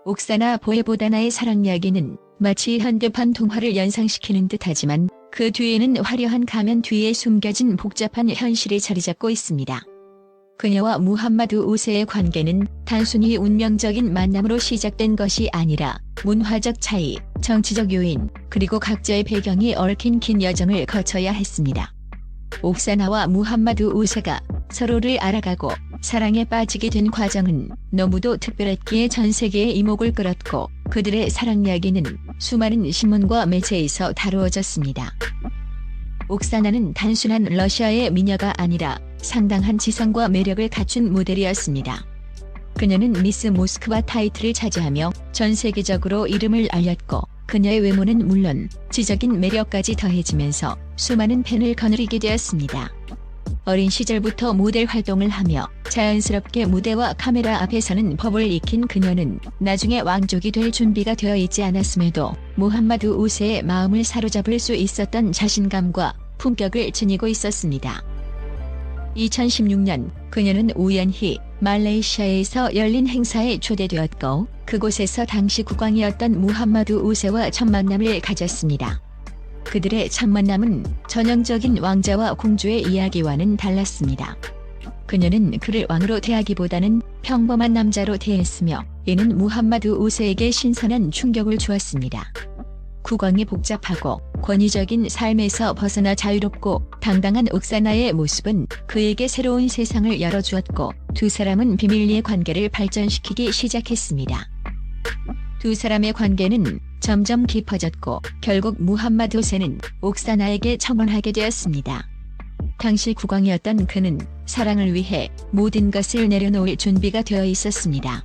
옥사나 보헤보다나의 사랑 이야기는 마치 현대판 동화를 연상시키는 듯하지만 그 뒤에는 화려한 가면 뒤에 숨겨진 복잡한 현실이 자리잡고 있습니다. 그녀와 무함마드 5세의 관계는 단순히 운명적인 만남으로 시작된 것이 아니라 문화적 차이, 정치적 요인, 그리고 각자의 배경이 얽힌 긴 여정을 거쳐야 했습니다. 옥사나와 무함마드 5세가 서로를 알아가고 사랑에 빠지게 된 과정은 너무도 특별했기에 전 세계의 이목을 끌었고 그들의 사랑 이야기는 수많은 신문과 매체에서 다루어졌습니다. 옥사나는 단순한 러시아의 미녀가 아니라 상당한 지성과 매력을 갖춘 모델이었습니다. 그녀는 미스 모스크바 타이틀을 차지하며 전 세계적으로 이름을 알렸고 그녀의 외모는 물론 지적인 매력까지 더해지면서 수많은 팬을 거느리게 되었습니다. 어린 시절부터 모델 활동을 하며 자연스럽게 무대와 카메라 앞에서는 법을 익힌 그녀는 나중에 왕족이 될 준비가 되어 있지 않았음에도 무함마드 5세의 마음을 사로잡을 수 있었던 자신감과 품격을 지니고 있었습니다. 2016년 그녀는 우연히 말레이시아에서 열린 행사에 초대되었고 그곳에서 당시 국왕이었던 무함마드 5세와 첫 만남을 가졌습니다. 그들의 첫 만남은 전형적인 왕자와 공주의 이야기와는 달랐습니다. 그녀는 그를 왕으로 대하기보다는 평범한 남자로 대했으며 이는 무함마드 5세에게 신선한 충격을 주었습니다. 국왕이 복잡하고 권위적인 삶에서 벗어나 자유롭고 당당한 옥사나의 모습은 그에게 새로운 세상을 열어주었고 두 사람은 비밀리에 관계를 발전시키기 시작했습니다. 두 사람의 관계는 점점 깊어졌고 결국 무함마드 5세는 옥사나에게 청혼하게 되었습니다. 당시 국왕이었던 그는 사랑을 위해 모든 것을 내려놓을 준비가 되어 있었습니다.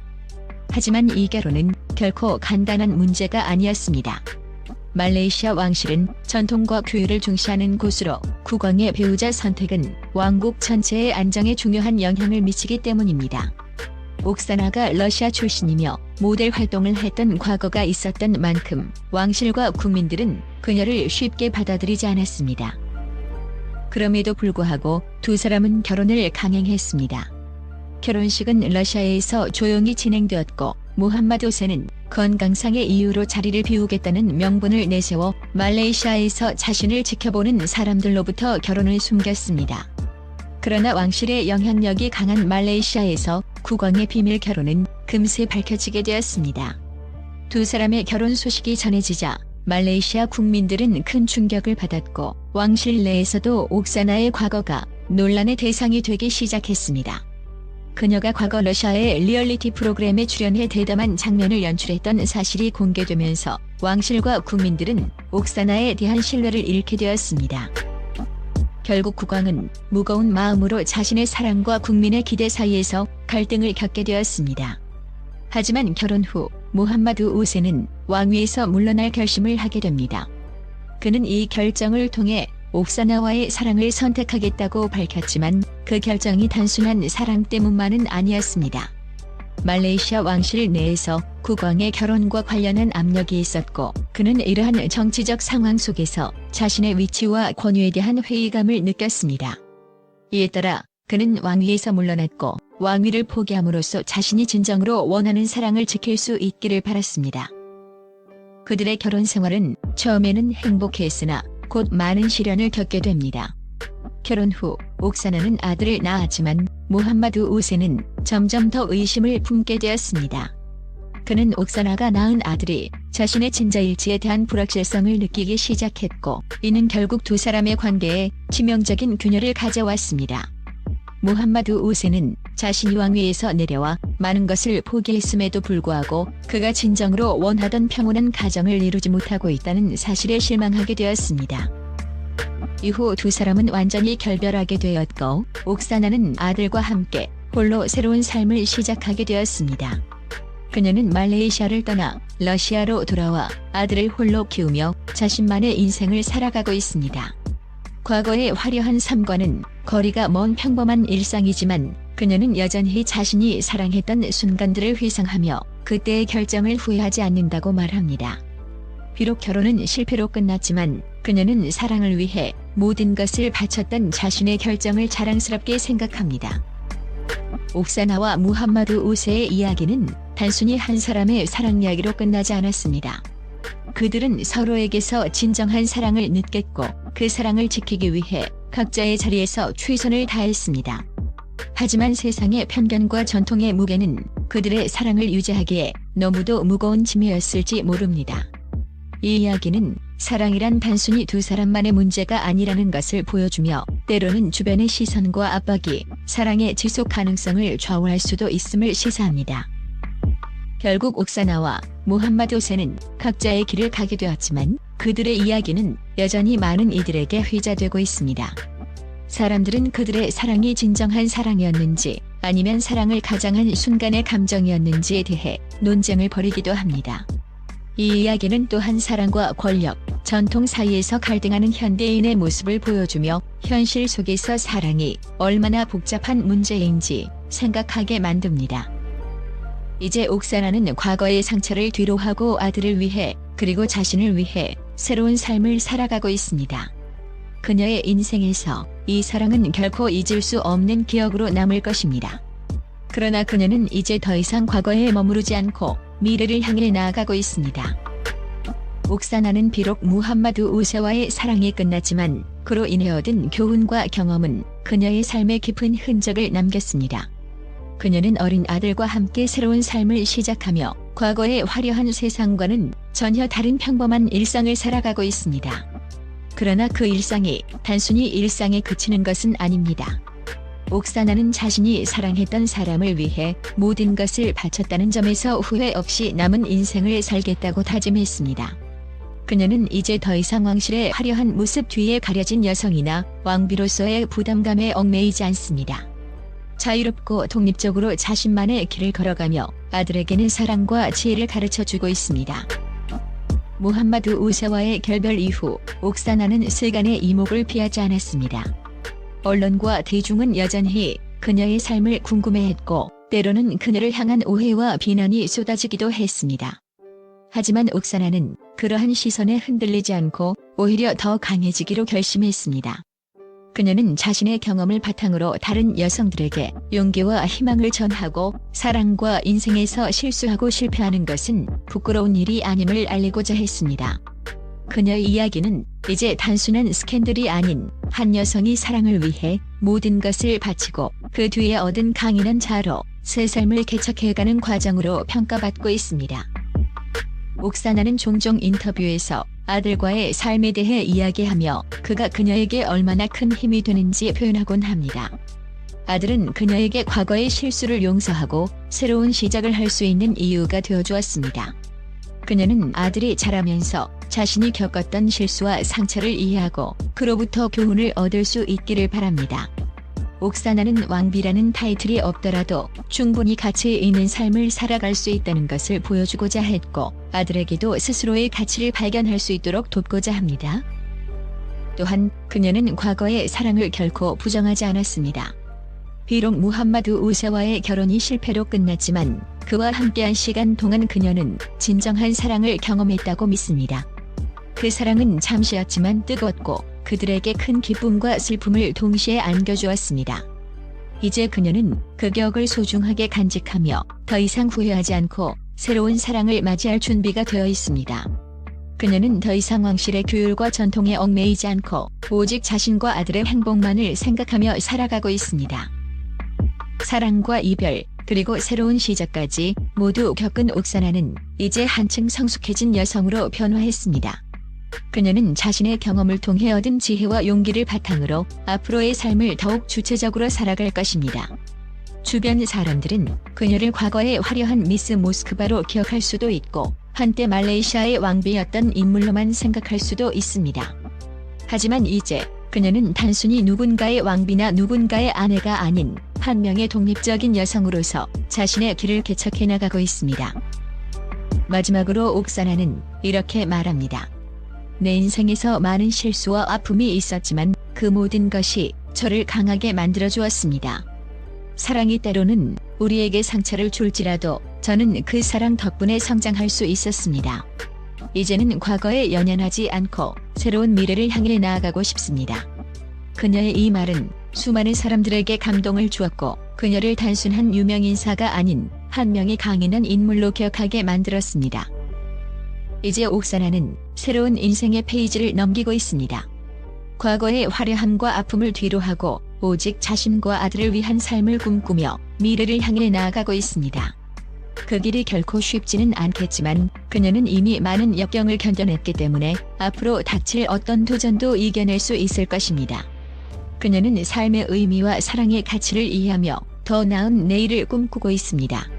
하지만 이 결혼은 결코 간단한 문제가 아니었습니다. 말레이시아 왕실은 전통과 규율을 중시하는 곳으로 국왕의 배우자 선택은 왕국 전체의 안정에 중요한 영향을 미치기 때문입니다. 옥사나가 러시아 출신이며 모델 활동을 했던 과거가 있었던 만큼 왕실과 국민들은 그녀를 쉽게 받아들이지 않았습니다. 그럼에도 불구하고 두 사람은 결혼을 강행했습니다. 결혼식은 러시아에서 조용히 진행되었고 무함마드 5세는 건강상의 이유로 자리를 비우겠다는 명분을 내세워 말레이시아에서 자신을 지켜보는 사람들로부터 결혼을 숨겼습니다. 그러나 왕실의 영향력이 강한 말레이시아에서 국왕의 비밀 결혼은 금세 밝혀지게 되었습니다. 두 사람의 결혼 소식이 전해지자 말레이시아 국민들은 큰 충격을 받았고 왕실 내에서도 옥사나의 과거가 논란의 대상이 되기 시작했습니다. 그녀가 과거 러시아의 리얼리티 프로그램에 출연해 대담한 장면을 연출했던 사실이 공개되면서 왕실과 국민들은 옥사나에 대한 신뢰를 잃게 되었습니다. 결국 국왕은 무거운 마음으로 자신의 사랑과 국민의 기대 사이에서 갈등을 겪게 되었습니다. 하지만 결혼 후 무함마드 5세는 왕위에서 물러날 결심을 하게 됩니다. 그는 이 결정을 통해 옥사나와의 사랑을 선택하겠다고 밝혔지만 그 결정이 단순한 사랑 때문만은 아니었습니다. 말레이시아 왕실 내에서 국왕의 결혼과 관련한 압력이 있었고 그는 이러한 정치적 상황 속에서 자신의 위치와 권위에 대한 회의감을 느꼈습니다. 이에 따라 그는 왕위에서 물러났고 왕위를 포기함으로써 자신이 진정으로 원하는 사랑을 지킬 수 있기를 바랐습니다. 그들의 결혼 생활은 처음에는 행복했으나 곧 많은 시련을 겪게 됩니다. 결혼 후 옥사나는 아들을 낳았지만 무함마드 5세는 점점 더 의심을 품게 되었습니다. 그는 옥사나가 낳은 아들이 자신의 친자일지에 대한 불확실성을 느끼기 시작했고 이는 결국 두 사람의 관계에 치명적인 균열을 가져왔습니다. 무함마드 5세는 자신이 왕위에서 내려와 많은 것을 포기했음에도 불구하고 그가 진정으로 원하던 평온한 가정을 이루지 못하고 있다는 사실에 실망하게 되었습니다. 이후 두 사람은 완전히 결별하게 되었고 옥사나는 아들과 함께 홀로 새로운 삶을 시작하게 되었습니다. 그녀는 말레이시아를 떠나 러시아로 돌아와 아들을 홀로 키우며 자신만의 인생을 살아가고 있습니다. 과거의 화려한 삶과는 거리가 먼 평범한 일상이지만 그녀는 여전히 자신이 사랑했던 순간들을 회상하며 그때의 결정을 후회하지 않는다고 말합니다. 비록 결혼은 실패로 끝났지만 그녀는 사랑을 위해 모든 것을 바쳤던 자신의 결정을 자랑스럽게 생각합니다. 옥사나와 무함마드 5세의 이야기는 단순히 한 사람의 사랑 이야기로 끝나지 않았습니다. 그들은 서로에게서 진정한 사랑을 느꼈고 그 사랑을 지키기 위해 각자의 자리에서 최선을 다했습니다. 하지만 세상의 편견과 전통의 무게는 그들의 사랑을 유지하기에 너무도 무거운 짐이었을지 모릅니다. 이 이야기는 사랑이란 단순히 두 사람만의 문제가 아니라는 것을 보여주며 때로는 주변의 시선과 압박이 사랑의 지속 가능성을 좌우할 수도 있음을 시사합니다. 결국 옥사나와 무함마드 후세는 각자의 길을 가게 되었지만 그들의 이야기는 여전히 많은 이들에게 회자되고 있습니다. 사람들은 그들의 사랑이 진정한 사랑이었는지 아니면 사랑을 가장한 순간의 감정이었는지에 대해 논쟁을 벌이기도 합니다. 이 이야기는 또한 사랑과 권력, 전통 사이에서 갈등하는 현대인의 모습을 보여주며 현실 속에서 사랑이 얼마나 복잡한 문제인지 생각하게 만듭니다. 이제 옥사나는 과거의 상처를 뒤로하고 아들을 위해 그리고 자신을 위해 새로운 삶을 살아가고 있습니다. 그녀의 인생에서 이 사랑은 결코 잊을 수 없는 기억으로 남을 것입니다. 그러나 그녀는 이제 더 이상 과거에 머무르지 않고 미래를 향해 나아가고 있습니다. 옥사나는 비록 무함마드 우세와의 사랑이 끝났지만 그로 인해 얻은 교훈과 경험은 그녀의 삶에 깊은 흔적을 남겼습니다. 그녀는 어린 아들과 함께 새로운 삶을 시작하며 과거의 화려한 세상과는 전혀 다른 평범한 일상을 살아가고 있습니다. 그러나 그 일상이 단순히 일상에 그치는 것은 아닙니다. 옥사나는 자신이 사랑했던 사람을 위해 모든 것을 바쳤다는 점에서 후회 없이 남은 인생을 살겠다고 다짐했습니다. 그녀는 이제 더 이상 왕실의 화려한 모습 뒤에 가려진 여성이나 왕비로서의 부담감에 얽매이지 않습니다. 자유롭고 독립적으로 자신만의 길을 걸어가며 아들에게는 사랑과 지혜를 가르쳐주고 있습니다. 무함마드 우세와의 결별 이후 옥사나는 세간의 이목을 피하지 않았습니다. 언론과 대중은 여전히 그녀의 삶을 궁금해했고 때로는 그녀를 향한 오해와 비난이 쏟아지기도 했습니다. 하지만 옥사나는 그러한 시선에 흔들리지 않고 오히려 더 강해지기로 결심했습니다. 그녀는 자신의 경험을 바탕으로 다른 여성들에게 용기와 희망을 전하고 사랑과 인생에서 실수하고 실패하는 것은 부끄러운 일이 아님을 알리고자 했습니다. 그녀의 이야기는 이제 단순한 스캔들이 아닌 한 여성이 사랑을 위해 모든 것을 바치고 그 뒤에 얻은 강인한 자아로 새 삶을 개척해가는 과정으로 평가받고 있습니다. 옥사나는 종종 인터뷰에서 아들과의 삶에 대해 이야기하며 그가 그녀에게 얼마나 큰 힘이 되는지 표현하곤 합니다. 아들은 그녀에게 과거의 실수를 용서하고 새로운 시작을 할 수 있는 이유가 되어주었습니다. 그녀는 아들이 자라면서 자신이 겪었던 실수와 상처를 이해하고 그로부터 교훈을 얻을 수 있기를 바랍니다. 옥사나는 왕비라는 타이틀이 없더라도 충분히 가치 있는 삶을 살아갈 수 있다는 것을 보여주고자 했고 아들에게도 스스로의 가치를 발견할 수 있도록 돕고자 합니다. 또한 그녀는 과거의 사랑을 결코 부정하지 않았습니다. 비록 무함마드 우세와의 결혼이 실패로 끝났지만 그와 함께한 시간 동안 그녀는 진정한 사랑을 경험했다고 믿습니다. 그 사랑은 잠시였지만 뜨겁고 그들에게 큰 기쁨과 슬픔을 동시에 안겨주었습니다. 이제 그녀는 그 기억을 소중하게 간직하며 더 이상 후회하지 않고 새로운 사랑을 맞이할 준비가 되어 있습니다. 그녀는 더 이상 왕실의 규율과 전통에 얽매이지 않고 오직 자신과 아들의 행복만을 생각하며 살아가고 있습니다. 사랑과 이별, 그리고 새로운 시작까지 모두 겪은 옥사나는 이제 한층 성숙해진 여성으로 변화했습니다. 그녀는 자신의 경험을 통해 얻은 지혜와 용기를 바탕으로 앞으로의 삶을 더욱 주체적으로 살아갈 것입니다. 주변 사람들은 그녀를 과거의 화려한 미스 모스크바로 기억할 수도 있고 한때 말레이시아의 왕비였던 인물로만 생각할 수도 있습니다. 하지만 이제 그녀는 단순히 누군가의 왕비나 누군가의 아내가 아닌 한 명의 독립적인 여성으로서 자신의 길을 개척해 나가고 있습니다. 마지막으로 옥사나는 이렇게 말합니다. 내 인생에서 많은 실수와 아픔이 있었지만 그 모든 것이 저를 강하게 만들어 주었습니다. 사랑이 때로는 우리에게 상처를 줄지라도 저는 그 사랑 덕분에 성장할 수 있었습니다. 이제는 과거에 연연하지 않고 새로운 미래를 향해 나아가고 싶습니다. 그녀의 이 말은 수많은 사람들에게 감동을 주었고 그녀를 단순한 유명인사가 아닌 한 명의 강인한 인물로 기억하게 만들었습니다. 이제 옥사나는 새로운 인생의 페이지를 넘기고 있습니다. 과거의 화려함과 아픔을 뒤로하고 오직 자신과 아들을 위한 삶을 꿈꾸며 미래를 향해 나아가고 있습니다. 그 길이 결코 쉽지는 않겠지만 그녀는 이미 많은 역경을 견뎌냈기 때문에 앞으로 닥칠 어떤 도전도 이겨낼 수 있을 것입니다. 그녀는 삶의 의미와 사랑의 가치를 이해하며 더 나은 내일을 꿈꾸고 있습니다.